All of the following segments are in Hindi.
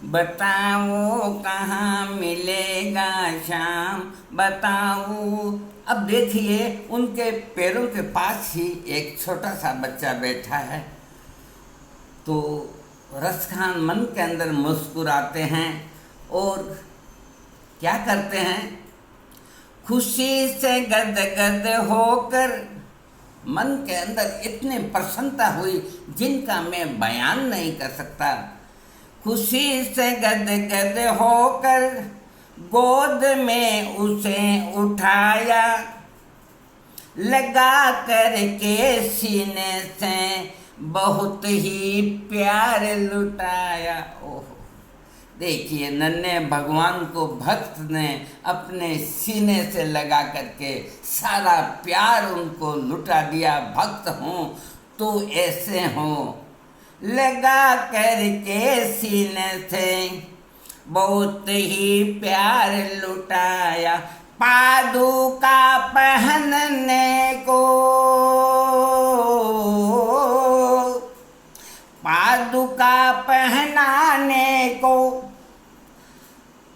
बताओ कहाँ मिलेगा श्याम, बताओ। अब देखिए उनके पैरों के पास ही एक छोटा सा बच्चा बैठा है। तो रस खान मन के अंदर मुस्कुराते हैं और क्या करते हैं, खुशी से गदगद होकर, मन के अंदर इतनी प्रसन्नता हुई जिनका मैं बयान नहीं कर सकता। खुशी से गदगद होकर गोद में उसे उठाया, लगा कर के सीने से बहुत ही प्यार लुटाया। ओहो, देखिए नन्हे भगवान को भक्त ने अपने सीने से लगा करके सारा प्यार उनको लुटा दिया। भक्त हों तो ऐसे हों, लगा करके सीने से बहुत ही प्यार लुटाया। पादुका पहनने को, पादुका पहनाने को,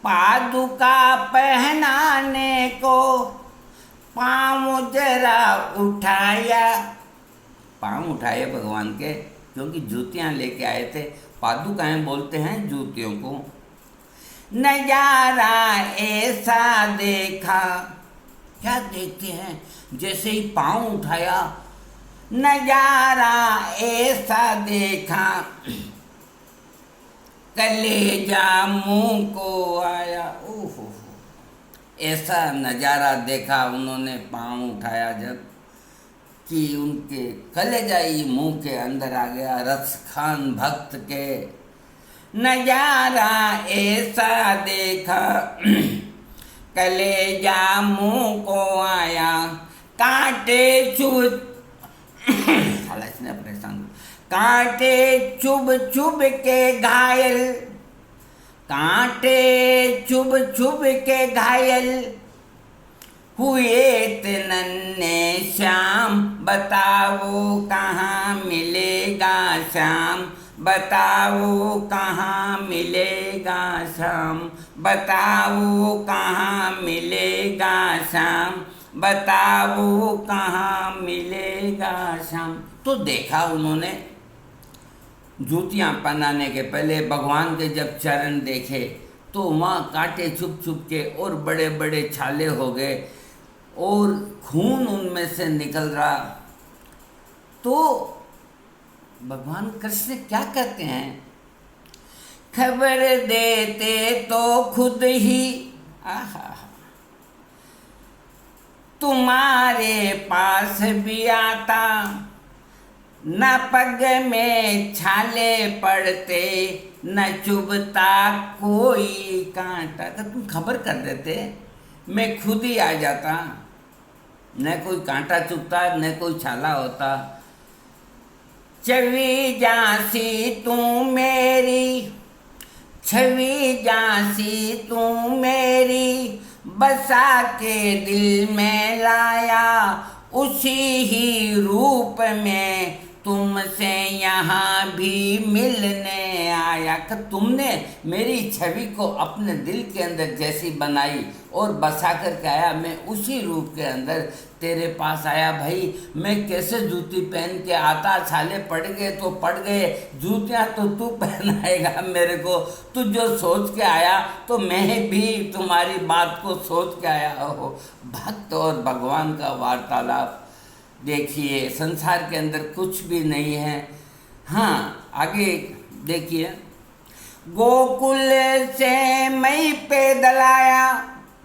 पादुका पहनाने को पाँव जरा उठाया। पाँव उठाए भगवान के, क्योंकि जूतियाँ लेके आए थे। पादुकाएँ बोलते हैं जूतियों को। नजारा ऐसा देखा, क्या देखते हैं, जैसे ही पाँव उठाया नजारा ऐसा देखा, कलेजा मुँह को आया। ओहो, ऐसा नज़ारा देखा उन्होंने पाँव उठाया जब, कि उनके कलेजा ही मुँह के अंदर आ गया। रस खान भक्त के नजारा ऐसा देखा, कलेजा मुँह को आया। कांटे चुभ इसने परेशान, कांटे चुभ चुभ के घायल, कांटे चुभ चुभ के घायल हुए नन्हे श्याम। बताओ कहाँ मिलेगा श्याम, बताओ कहाँ मिलेगा श्याम, बताओ कहाँ मिलेगा श्याम, बताओ कहाँ मिलेगा श्याम। तो देखा उन्होंने जूतियाँ पहनाने के पहले भगवान के जब चरण देखे तो वहाँ कांटे छुप छुप के और बड़े बड़े छाले हो गए और खून उनमें से निकल रहा। तो भगवान कृष्ण क्या कहते हैं, खबर देते तो खुद ही आहा तुम्हारे पास भी आता, न पग में छाले पड़ते, न चुभता कोई कांटा। अगर तुम खबर कर देते मैं खुद ही आ जाता, न कोई कांटा चुभता न कोई छाला होता। छवि झांसी तू मेरी, छवि झांसी तू मेरी, बसा के दिल में लाया, उसी ही रूप में तुमसे यहाँ भी मिलने आया। कि तुमने मेरी छवि को अपने दिल के अंदर जैसी बनाई और बसा कर के आया, मैं उसी रूप के अंदर तेरे पास आया। भाई मैं कैसे जूती पहन के आता, छाले पड़ गए तो पड़ गए, जूतियाँ तो तू पहनाएगा मेरे को। तू जो सोच के आया तो मैं भी तुम्हारी बात को सोच के आया हो। भक्त और भगवान का वार्तालाप देखिए, संसार के अंदर कुछ भी नहीं है। हाँ आगे देखिए, गोकुल से मैं पैदल आया,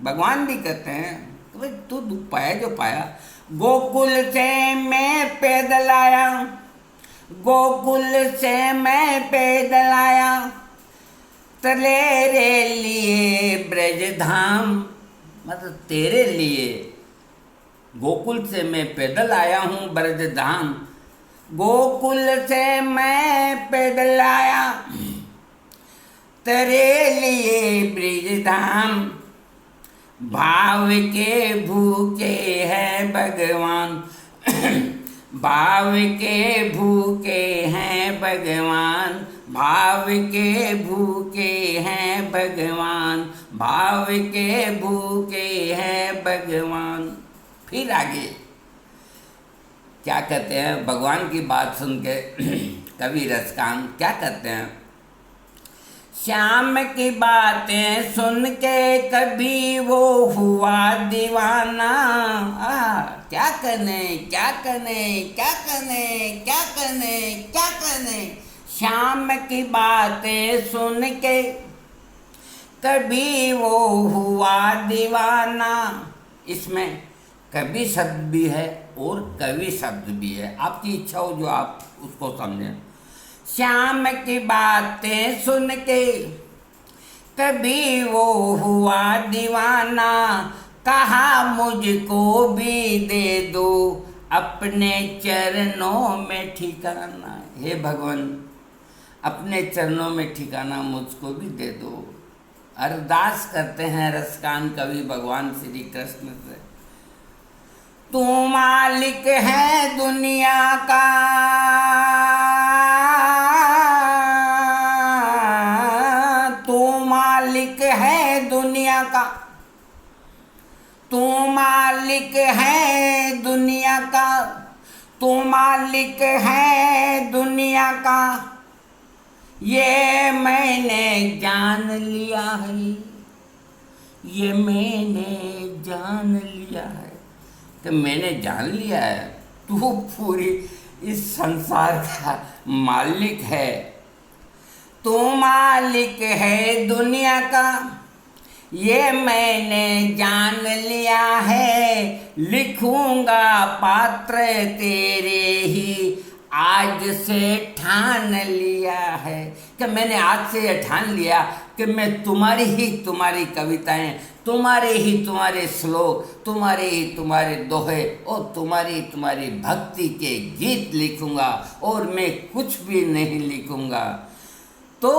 भगवान भी कहते हैं तो भाई तू दुख पाया जो पाया। गोकुल से मैं पैदल आया, गोकुल से मैं पैदल आया, तेरे लिए ब्रज धाम, मतलब तेरे लिए गोकुल से मैं पैदल आया हूँ ब्रज धाम। गोकुल से मैं पैदल आया, तेरे लिए ब्रज धाम। भाव के भूखे हैं भगवान, भाव के भूखे हैं भगवान, भाव के भूखे हैं भगवान, भाव के भूखे हैं भगवान। फिर आगे क्या कहते हैं, भगवान की बात सुन के कवि रसकान क्या कहते हैं, श्याम की बातें सुन के कभी वो हुआ दीवाना। क्या कने क्या कने क्या कने क्या कने क्या कने, श्याम की बातें सुन के कभी वो हुआ दीवाना। इसमें कवि शब्द भी है और कवि शब्द भी है, आपकी इच्छा हो जो आप उसको समझें। श्याम की बातें सुन के कभी वो हुआ दीवाना, कहा मुझको भी दे दो अपने चरणों में ठिकाना। हे भगवान, अपने चरणों में ठिकाना मुझको भी दे दो। अरदास करते हैं रसकान कवि भगवान श्री कृष्ण से। तू मालिक है दुनिया का, तू मालिक है दुनिया का, तू मालिक है दुनिया का, तू मालिक है दुनिया का, ये मैंने जान लिया है, ये मैंने जान लिया है। कि मैंने जान लिया है तू पूरी इस संसार का मालिक है, तू मालिक है दुनिया का, ये मैंने जान लिया है। लिखूंगा पात्र तेरे ही आज से ठान लिया है। कि मैंने आज से ये ठान लिया कि मैं तुम्हारी ही तुम्हारी कविताएं, तुम्हारे ही तुम्हारे श्लोक, तुम्हारे ही तुम्हारे दोहे और तुम्हारी तुम्हारी भक्ति के गीत लिखूंगा और मैं कुछ भी नहीं लिखूंगा। तो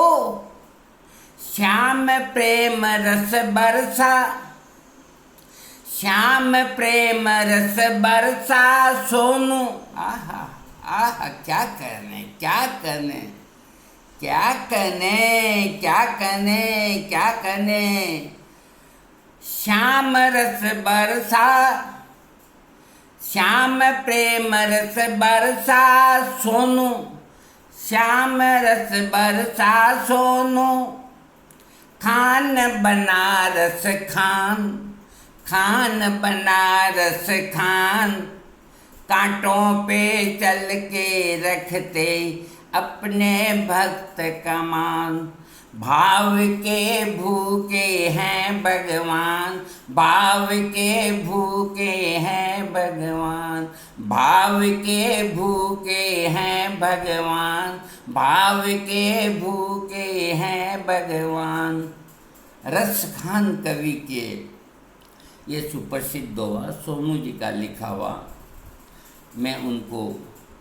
श्याम प्रेम रस बरसा, श्याम प्रेम रस बरसा सोनू। आहा आहा, क्या करने क्या करने क्या करने क्या करने क्या करने। श्याम रस बरसा, श्याम प्रेम रस बरसा सोनू, श्याम रस बरसा सोनू। खान बनारस खान, खान बनारस खान, कांटों पे चल के रखते अपने भक्त का मान। भाव के भूखे हैं भगवान, भाव के भूखे हैं भगवान, भाव के भूखे हैं भगवान, भाव के भूखे हैं भगवान। रसखान कवि के ये सुप्रसिद्ध दोहा सोनू जी का लिखा हुआ, मैं उनको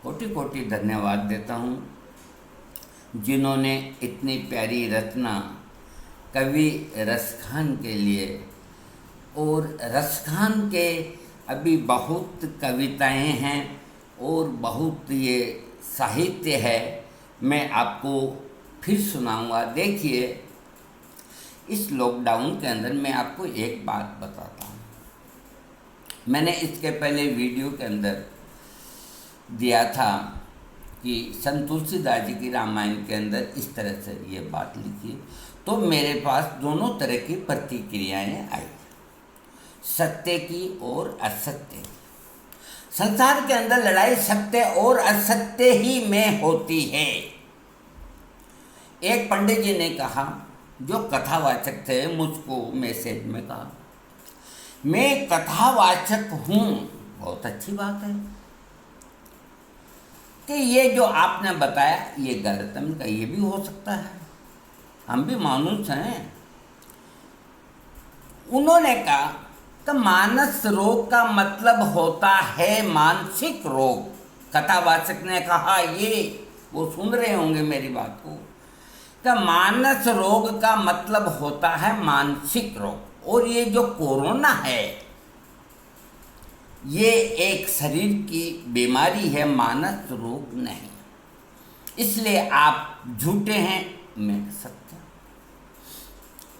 कोटि कोटि धन्यवाद देता हूँ जिन्होंने इतनी प्यारी रचना कवि रसखान के लिए। और रसखान के अभी बहुत कविताएं हैं और बहुत ये साहित्य है, मैं आपको फिर सुनाऊंगा। देखिए, इस लॉकडाउन के अंदर मैं आपको एक बात बताता हूँ। मैंने इसके पहले वीडियो के अंदर दिया था कि संत तुलसीदास जी की रामायण के अंदर इस तरह से ये बात लिखी, तो मेरे पास दोनों तरह की प्रतिक्रियाएं आई, सत्य की और असत्य की। संसार के अंदर लड़ाई सत्य और असत्य ही में होती है। एक पंडित जी ने कहा, जो कथावाचक थे, मुझको मैसेज में कहा, मैं कथावाचक हूँ। बहुत अच्छी बात है कि ये जो आपने बताया ये गलत है। उनका ये भी हो सकता है, हम भी मानुस हैं। उन्होंने कहा कि मानस रोग का मतलब होता है मानसिक रोग। कथावाचक ने कहा ये, वो सुन रहे होंगे मेरी बात को, कि मानस रोग का मतलब होता है मानसिक रोग। और ये जो कोरोना है ये एक शरीर की बीमारी है, मानस रोग नहीं। इसलिए आप झूठे हैं, मैं सत्य।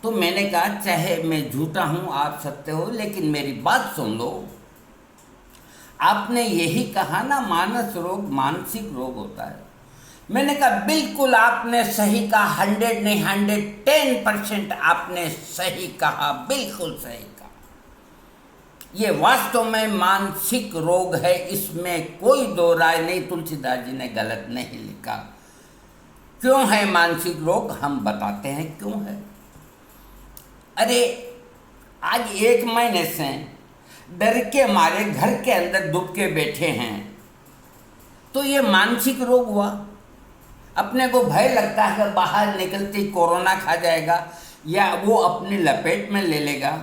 तो मैंने कहा चाहे मैं झूठा हूं आप सत्य हो, लेकिन मेरी बात सुन लो। आपने यही कहा ना मानस रोग मानसिक रोग होता है। मैंने कहा बिल्कुल आपने सही कहा, 100 नहीं 110% आपने सही कहा, बिल्कुल सही कहा। ये वास्तव में मानसिक रोग है, इसमें कोई दो राय नहीं। तुलसीदास जी ने गलत नहीं लिखा। क्यों है मानसिक रोग, हम बताते हैं क्यों है। अरे आज 1 महीने से डर के मारे घर के अंदर दुब के बैठे हैं, तो ये मानसिक रोग हुआ। अपने को भय लगता है कि बाहर निकलते ही कोरोना खा जाएगा या वो अपनी लपेट में ले लेगा,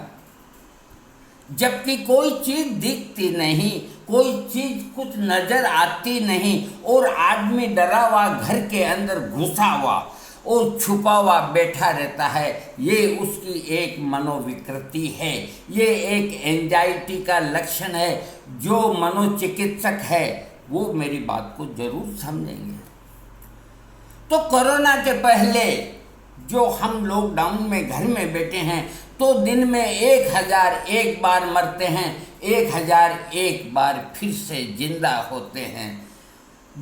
जबकि कोई चीज़ दिखती नहीं, कोई चीज़ कुछ नज़र आती नहीं, और आदमी डरा हुआ घर के अंदर घुसा हुआ और छुपा हुआ बैठा रहता है। ये उसकी एक मनोविकृति है, ये एक एंजाइटी का लक्षण है। जो मनोचिकित्सक है वो मेरी बात को जरूर समझेंगे। तो कोरोना के पहले जो हम लॉकडाउन में घर में बैठे हैं, तो दिन में 1001 बार मरते हैं, 1001 बार फिर से जिंदा होते हैं।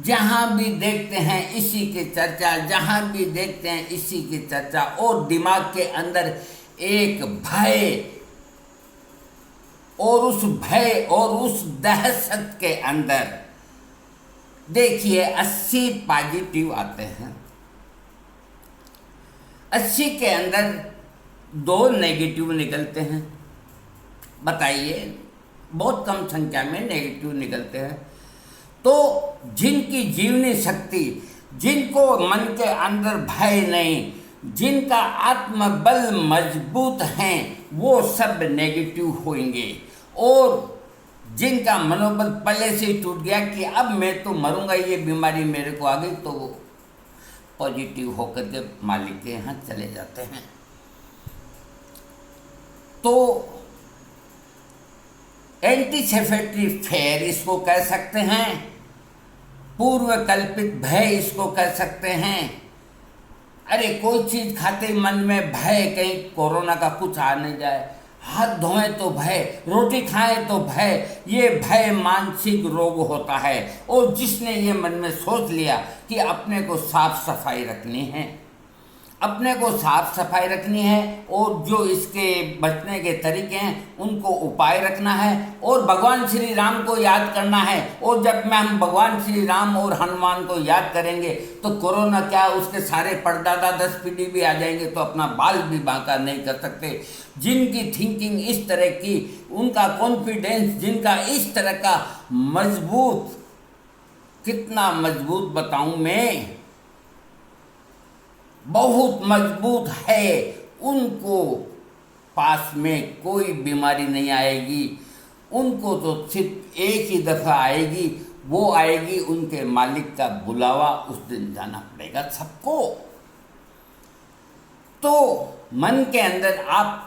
जहाँ भी देखते हैं इसी की चर्चा, जहाँ भी देखते हैं इसी की चर्चा, और दिमाग के अंदर एक भय, और उस भय और उस दहशत के अंदर देखिए 80 पॉजिटिव आते हैं, 80 के अंदर 2 नेगेटिव निकलते हैं। बताइए, बहुत कम संख्या में नेगेटिव निकलते हैं। तो जिनकी जीवनी शक्ति, जिनको मन के अंदर भय नहीं, जिनका आत्मबल मजबूत हैं, वो सब नेगेटिव होंगे। और जिनका मनोबल पहले से ही टूट गया कि अब मैं तो मरूंगा, ये बीमारी मेरे को आ गई, तो वो पॉजिटिव होकर के मालिक के यहाँ चले जाते हैं। तो एंटीसेफेटरी फेयर इसको कह सकते हैं, पूर्व कल्पित भय इसको कह सकते हैं। अरे कोई चीज़ खाते ही मन में भय, कहीं कोरोना का कुछ आ नहीं जाए, हाथ धोएं तो भय, रोटी खाएं तो भय, ये भय मानसिक रोग होता है। और जिसने ये मन में सोच लिया कि अपने को साफ सफाई रखनी है, अपने को साफ सफाई रखनी है, और जो इसके बचने के तरीके हैं उनको उपाय रखना है, और भगवान श्री राम को याद करना है। और जब में हम भगवान श्री राम और हनुमान को याद करेंगे तो कोरोना क्या, उसके सारे परदादा 10 पीढ़ी भी आ जाएंगे तो अपना बाल भी बांका नहीं कर सकते। जिनकी थिंकिंग इस तरह की, उनका कॉन्फिडेंस जिनका इस तरह का मजबूत, कितना मजबूत बताऊं मैं, बहुत मजबूत है, उनको पास में कोई बीमारी नहीं आएगी। उनको तो सिर्फ एक ही दफ़ा आएगी, वो आएगी उनके मालिक का बुलावा, उस दिन जाना पड़ेगा सबको। तो मन के अंदर आप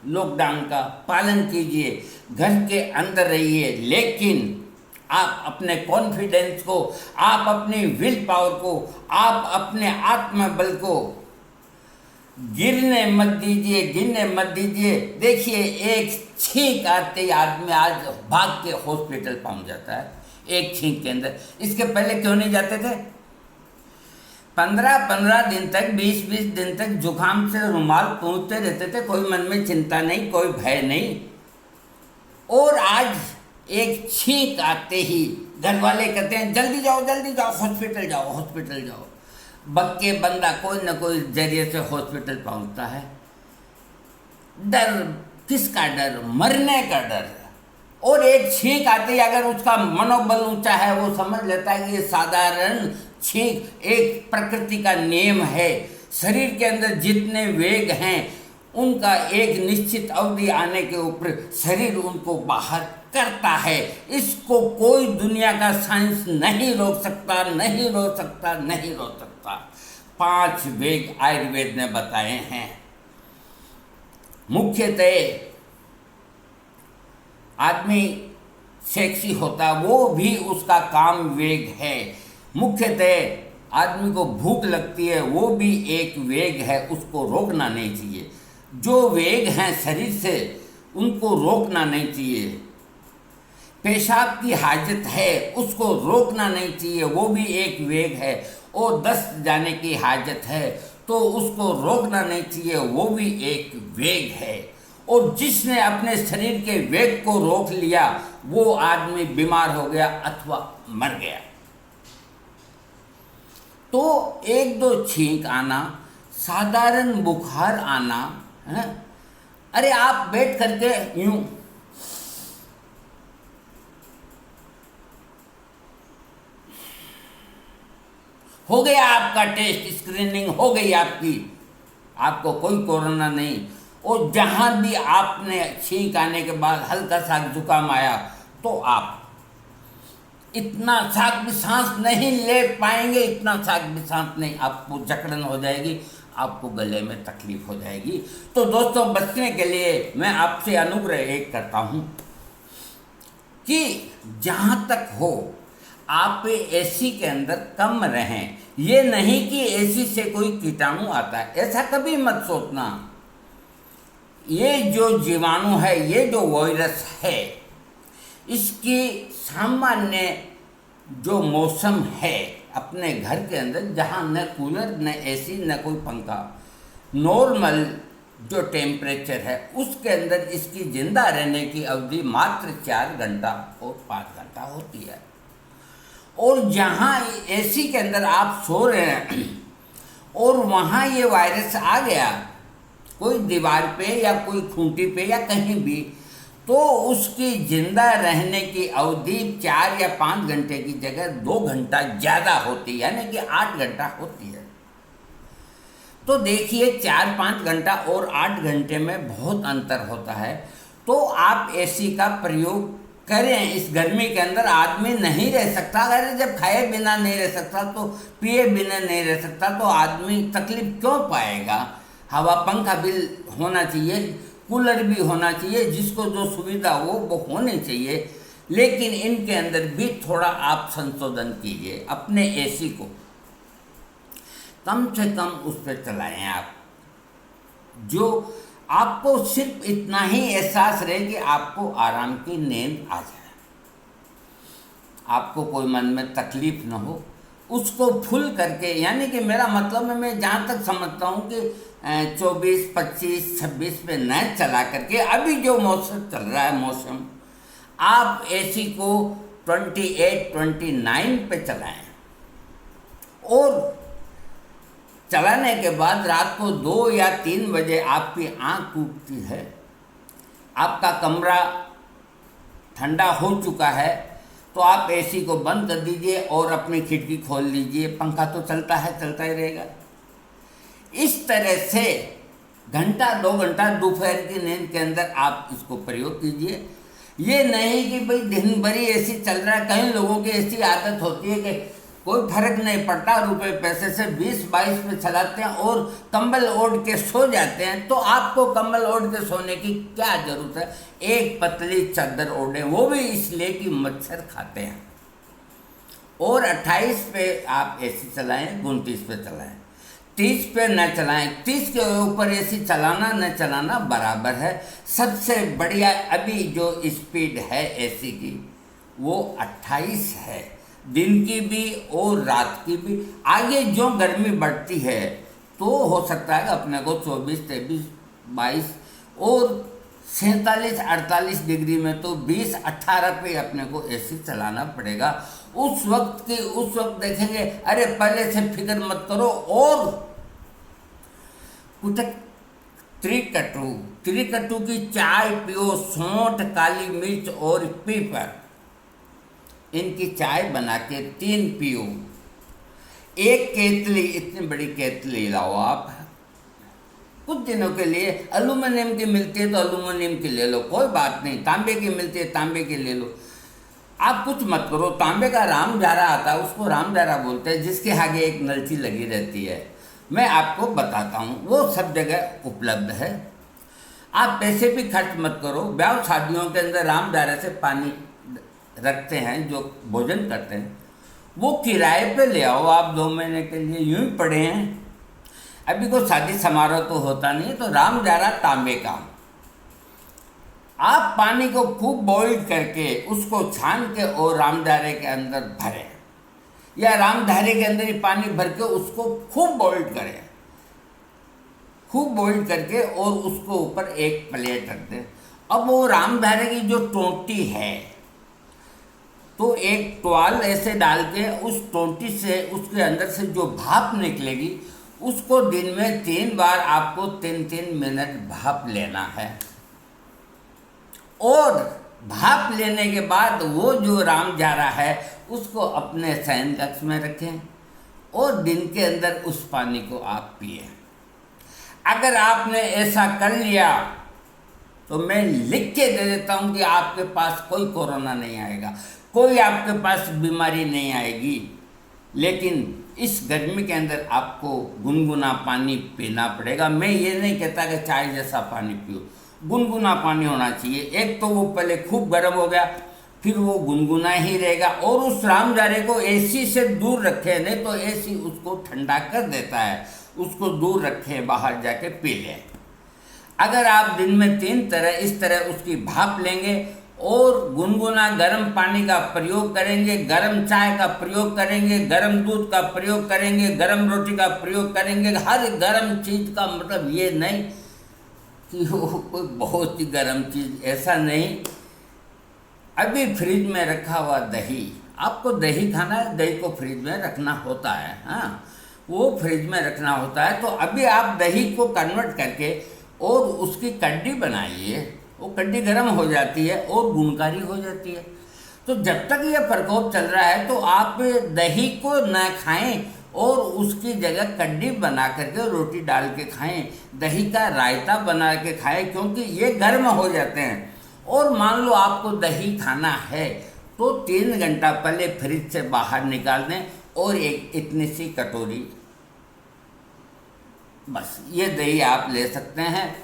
लॉकडाउन का पालन कीजिए, घर के अंदर रहिए, लेकिन आप अपने कॉन्फिडेंस को, आप अपनी विल पावर को, आप अपने आत्मबल को गिरने मत दीजिए, गिरने मत दीजिए। देखिए एक छींक आते ही आदमी आज भाग के हॉस्पिटल पहुंच जाता है, एक छींक के अंदर। इसके पहले क्यों नहीं जाते थे? 15-15 दिन तक, 20-20 दिन तक जुकाम से रुमाल पहुँचते रहते थे, कोई मन में चिंता नहीं, कोई भय नहीं। और आज एक छींक आते ही घर वाले कहते हैं जल्दी जाओ हॉस्पिटल जाओ, हॉस्पिटल जाओ। बक्के बंदा कोई न कोई जरिए से हॉस्पिटल पहुंचता है। डर किसका डर? मरने का डर। और एक छींक आती है, अगर उसका मनोबल ऊंचा है वो समझ लेता है कि ये साधारण छींक एक प्रकृति का नियम है। शरीर के अंदर जितने वेग हैं उनका एक निश्चित अवधि आने के ऊपर शरीर उनको बाहर करता है। इसको कोई दुनिया का साइंस नहीं रोक सकता, नहीं रोक सकता, नहीं रोक सकता। 5 वेग आयुर्वेद ने बताए हैं। मुख्यतः आदमी सेक्सी होता, वो भी उसका काम वेग है। मुख्यतः आदमी को भूख लगती है, वो भी एक वेग है, उसको रोकना नहीं चाहिए। जो वेग हैं शरीर से उनको रोकना नहीं चाहिए। पेशाब की हाजत है, उसको रोकना नहीं चाहिए, वो भी एक वेग है। और दस्त जाने की हाजत है तो उसको रोकना नहीं चाहिए, वो भी एक वेग है। और जिसने अपने शरीर के वेग को रोक लिया वो आदमी बीमार हो गया अथवा मर गया। तो एक दो छींक आना, साधारण बुखार आना है, अरे आप बैठ करके यूं हो गया, आपका टेस्ट स्क्रीनिंग हो गई आपकी, आपको कोई कोरोना नहीं। और जहां भी आपने छींक आने के बाद हल्का सा जुकाम आया तो आप इतना साक भी सांस नहीं ले पाएंगे, इतना साक भी सांस नहीं, आपको जकड़न हो जाएगी, आपको गले में तकलीफ हो जाएगी। तो दोस्तों, बचने के लिए मैं आपसे अनुग्रह एक करता हूं कि जहां तक हो आप एसी के अंदर कम रहें। ये नहीं कि एसी से कोई कीटाणु आता है, ऐसा कभी मत सोचना। ये जो जीवाणु है, ये जो वायरस है, इसकी सामान्य जो मौसम है अपने घर के अंदर, जहाँ न कूलर न एसी न कोई पंखा, नॉर्मल जो टेम्परेचर है उसके अंदर इसकी जिंदा रहने की अवधि मात्र 4 घंटा और 5 घंटा होती है। और जहाँ एसी के अंदर आप सो रहे हैं और वहाँ ये वायरस आ गया कोई दीवार पे या कोई खूंटी पे या कहीं भी, तो उसकी जिंदा रहने की अवधि 4 या 5 घंटे की जगह 2 घंटा ज़्यादा होती है, यानी कि 8 घंटा होती है। तो देखिए 4-5 घंटा और 8 घंटे में बहुत अंतर होता है। तो आप एसी का प्रयोग करें। इस गर्मी के अंदर आदमी नहीं रह सकता, अगर जब खाए बिना नहीं रह सकता तो पिए बिना नहीं रह सकता, तो आदमी तकलीफ क्यों पाएगा। हवा पंखा भी होना चाहिए, कूलर भी होना चाहिए, जिसको जो सुविधा हो वो होनी चाहिए। लेकिन इनके अंदर भी थोड़ा आप संशोधन कीजिए। अपने एसी को कम से कम उस पर चलाएं आप, जो आपको सिर्फ इतना ही एहसास रहे कि आपको आराम की नींद आ जाए, आपको कोई मन में तकलीफ न हो। उसको फुल करके, यानी कि मेरा मतलब है, मैं जहाँ तक समझता हूँ कि 24, 25, 26 पे न चला करके, अभी जो मौसम चल रहा है मौसम, आप एसी को 28, 29 पे चलाएं। और चलाने के बाद रात को 2 या 3 बजे आपकी आँख टूटती है, आपका कमरा ठंडा हो चुका है, तो आप एसी को बंद कर दीजिए और अपनी खिड़की खोल लीजिए। पंखा तो चलता है, चलता ही रहेगा। इस तरह से घंटा 2 घंटा दोपहर की नींद के अंदर आप इसको प्रयोग कीजिए। ये नहीं कि भाई दिन भर ही एसी चल रहा है। कई लोगों की ऐसी आदत होती है कि कोई फर्क नहीं पड़ता, रुपए पैसे से 20-22 पे चलाते हैं और कंबल ओढ़ के सो जाते हैं। तो आपको कंबल ओढ़ के सोने की क्या जरूरत है। एक पतली चादर ओढ़ें, वो भी इसलिए कि मच्छर खाते हैं। और 28 पे आप एसी चलाएं, 29 पे चलाएं, 30 पे न चलाएं। 30 के ऊपर एसी चलाना न चलाना बराबर है। सबसे बढ़िया अभी जो स्पीड है एसी की वो 28 है, दिन की भी और रात की भी। आगे जो गर्मी बढ़ती है तो हो सकता है अपने को 24, 23, 22 और 47-48 डिग्री में तो 20-18 पे अपने को एसी चलाना पड़ेगा। उस वक्त देखेंगे, अरे पहले से फिक्र मत करो। और कुछ त्रिकटु की चाय पियो, सौंठ, काली मिर्च और पीपर, इनकी चाय बना के 3 पियो। एक केतली, इतनी बड़ी केतली लाओ आप, कुछ दिनों के लिए। एल्यूमिनियम की मिलती है तो एल्यूमिनियम की ले लो, कोई बात नहीं। तांबे की मिलती है, तांबे की ले लो। आप कुछ मत करो। तांबे का रामजारा आता है, उसको रामजारा बोलते हैं, जिसके आगे एक नलची लगी रहती है। मैं आपको बताता हूँ, वो सब जगह उपलब्ध है। आप पैसे भी खर्च मत करो। ब्याह शादियों के अंदर रामजारा से पानी रखते हैं, जो भोजन करते हैं वो किराए पे ले आओ आप 2 महीने के लिए, यूं ही पड़े हैं। अभी कोई शादी समारोह तो होता नहीं, तो राम जा रहा तांबे का। आप पानी को खूब बॉइल करके उसको छान के और रामधारे के अंदर भरें, या रामधारे के अंदर ही पानी भर के उसको खूब बॉइल करें, खूब बॉइल करके और उसको ऊपर एक प्लेट रख दें। अब वो रामधारे की जो टोंटी है, तो एक टोवाल ऐसे डाल के उस टोंटी से उसके अंदर से जो भाप निकलेगी उसको दिन में 3 बार आपको 3-3 मिनट भाप लेना है। और भाप लेने के बाद वो जो राम जा रहा है उसको अपने शयन कक्ष में रखें और दिन के अंदर उस पानी को आप पिए। अगर आपने ऐसा कर लिया तो मैं लिख के दे देता हूँ कि आपके पास कोई कोरोना नहीं आएगा, कोई आपके पास बीमारी नहीं आएगी। लेकिन इस गर्मी के अंदर आपको गुनगुना पानी पीना पड़ेगा। मैं ये नहीं कहता कि चाय जैसा पानी पियो, गुनगुना पानी होना चाहिए। एक तो वो पहले खूब गर्म हो गया, फिर वो गुनगुना ही रहेगा। और उस रामजारे को एसी से दूर रखें, नहीं तो एसी उसको ठंडा कर देता है, उसको दूर रखें, बाहर जाके पी लें। अगर आप दिन में 3 तरह इस तरह उसकी भाप लेंगे और गुनगुना गर्म पानी का प्रयोग करेंगे, गर्म चाय का प्रयोग करेंगे, गर्म दूध का प्रयोग करेंगे, गर्म रोटी का प्रयोग करेंगे, हर गर्म चीज़ का मतलब ये नहीं कि वो कोई बहुत ही गर्म चीज़, ऐसा नहीं। अभी फ्रिज में रखा हुआ दही, आपको दही खाना है, दही को फ्रिज में रखना होता है, हाँ वो फ्रिज में रखना होता है। तो अभी आप दही को कन्वर्ट करके और उसकी कड्डी बनाइए, वो कड्डी गर्म हो जाती है और गुणकारी हो जाती है। तो जब तक ये प्रकोप चल रहा है तो आप दही को न खाएं और उसकी जगह कड्डी बना करके रोटी डाल के खाएं, दही का रायता बना के खाएं, क्योंकि ये गर्म हो जाते हैं। और मान लो आपको दही खाना है तो 3 घंटा पहले फ्रिज से बाहर निकाल दें और एक इतनी सी कटोरी, बस ये दही आप ले सकते हैं।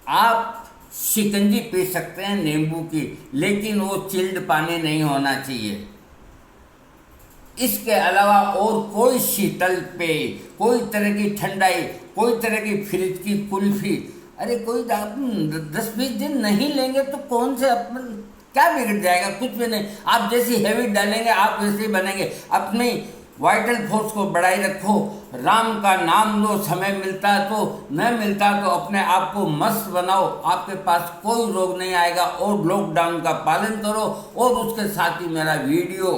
आप शिकंजी पी सकते हैं नींबू की, लेकिन वो चिल्ड पानी नहीं होना चाहिए। इसके अलावा और कोई शीतल पेय, कोई तरह की ठंडाई, कोई तरह की फ्रिज की कुल्फी, अरे कोई 10-20 दिन नहीं लेंगे तो कौन से अपन क्या बिगड़ जाएगा, कुछ भी नहीं। आप जैसी हैबिट डालेंगे आप वैसे ही बनेंगे। अपनी वाइटल फोर्स को बढ़ाई रखो, राम का नाम लो, समय मिलता है तो, न मिलता तो अपने आप को मस्त बनाओ, आपके पास कोई रोग नहीं आएगा। और लॉकडाउन का पालन करो और उसके साथ ही मेरा वीडियो